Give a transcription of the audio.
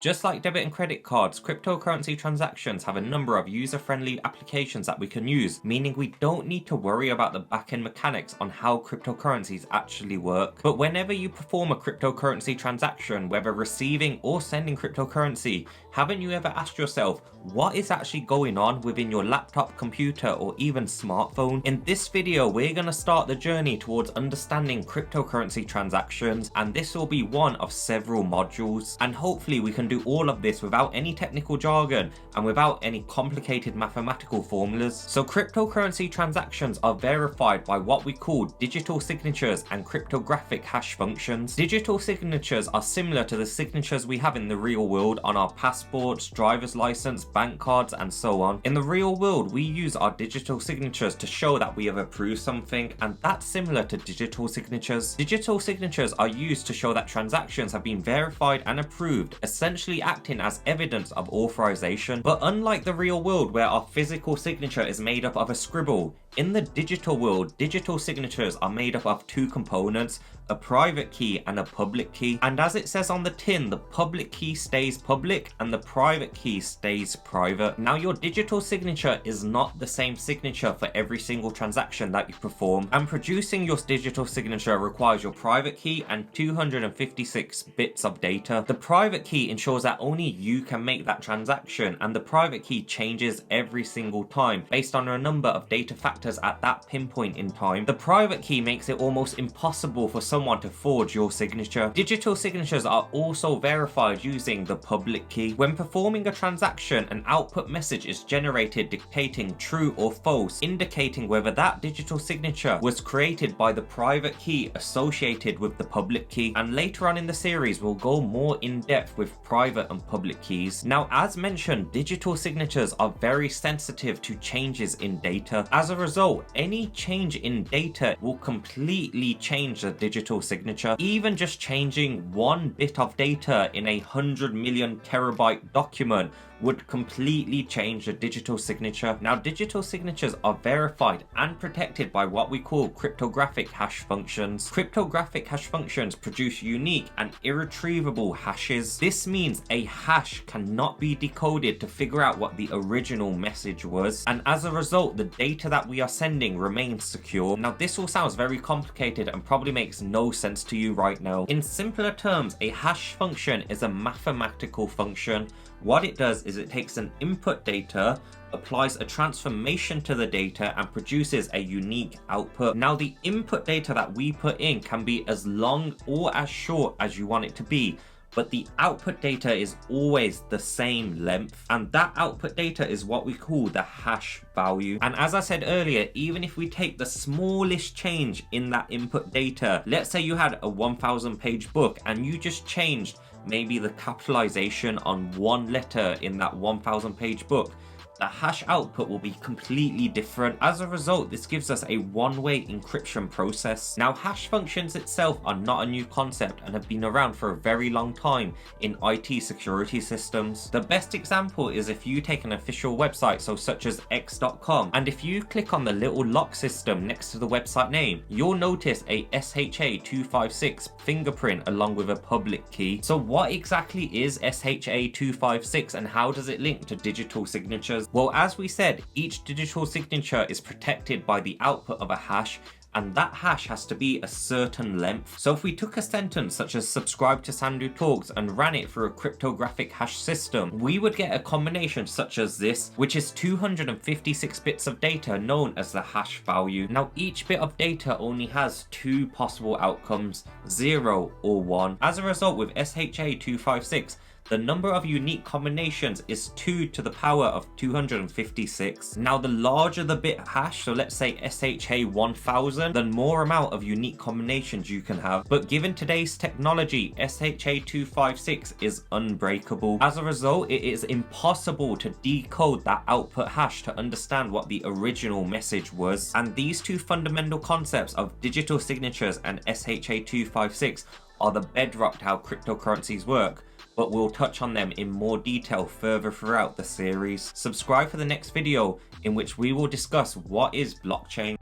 Just like debit and credit cards, cryptocurrency transactions have a number of user-friendly applications that we can use, meaning we don't need to worry about the back-end mechanics on how cryptocurrencies actually work. But whenever you perform a cryptocurrency transaction, whether receiving or sending cryptocurrency, haven't you ever asked yourself, what is actually going on within your laptop, computer, or even smartphone? In this video, we're going to start the journey towards understanding cryptocurrency transactions, and this will be one of several modules. And hopefully we can do all of this without any technical jargon and without any complicated mathematical formulas. So cryptocurrency transactions are verified by what we call digital signatures and cryptographic hash functions. Digital signatures are similar to the signatures we have in the real world on our passports, driver's license, bank cards, and so on. In the real world, we use our digital signatures to show that we have approved something, and that's similar to digital signatures. Digital signatures are used to show that transactions have been verified and approved, essentially acting as evidence of authorization. But unlike the real world where our physical signature is made up of a scribble, in the digital world, digital signatures are made up of two components, a private key and a public key. And as it says on the tin, the public key stays public and the private key stays private. Now, your digital signature is not the same signature for every single transaction that you perform, and producing your digital signature requires your private key and 256 bits of data. The private key ensures that only you can make that transaction, and the private key changes every single time based on a number of data factors at that pinpoint in time. The private key makes it almost impossible for someone to forge your signature. Digital signatures are also verified using the public key. When performing a transaction, an output message is generated dictating true or false, indicating whether that digital signature was created by the private key associated with the public key. And later on in the series, we'll go more in depth with private and public keys. Now, as mentioned, digital signatures are very sensitive to changes in data. As a result, any change in data will completely change the digital signature. Even just changing one bit of data in 100 million terabyte document would completely change the digital signature. Now, digital signatures are verified and protected by what we call cryptographic hash functions. Cryptographic hash functions produce unique and irretrievable hashes. This means a hash cannot be decoded to figure out what the original message was, and as a result, the data that we are sending remains secure. Now, this all sounds very complicated and probably makes no sense to you right now. In simpler terms, a hash function is a mathematical function. What it does is it takes an input data, applies a transformation to the data, and produces a unique output. Now, the input data that we put in can be as long or as short as you want it to be, but the output data is always the same length, and that output data is what we call the hash value. And as I said earlier, even if we take the smallest change in that input data, let's say you had a 1,000 page book and you just changed maybe the capitalization on one letter in that 1,000 page book, the hash output will be completely different. As a result, this gives us a one-way encryption process. Now, hash functions itself are not a new concept and have been around for a very long time in IT security systems. The best example is if you take an official website, so such as x.com, and if you click on the little lock system next to the website name, you'll notice a SHA-256 fingerprint along with a public key. So what exactly is SHA-256 and how does it link to digital signatures? Well, as we said, each digital signature is protected by the output of a hash, and that hash has to be a certain length. So if we took a sentence such as subscribe to SandhuTalks and ran it through a cryptographic hash system, we would get a combination such as this, which is 256 bits of data known as the hash value. Now, each bit of data only has two possible outcomes, 0 or 1. As a result, with SHA-256, the number of unique combinations is 2 to the power of 256. Now, the larger the bit hash, so let's say SHA-1000, the more amount of unique combinations you can have. But given today's technology, SHA-256 is unbreakable. As a result, it is impossible to decode that output hash to understand what the original message was. And these two fundamental concepts of digital signatures and SHA-256 are the bedrock to how cryptocurrencies work, but we'll touch on them in more detail further throughout the series. Subscribe for the next video in which we will discuss what is blockchain.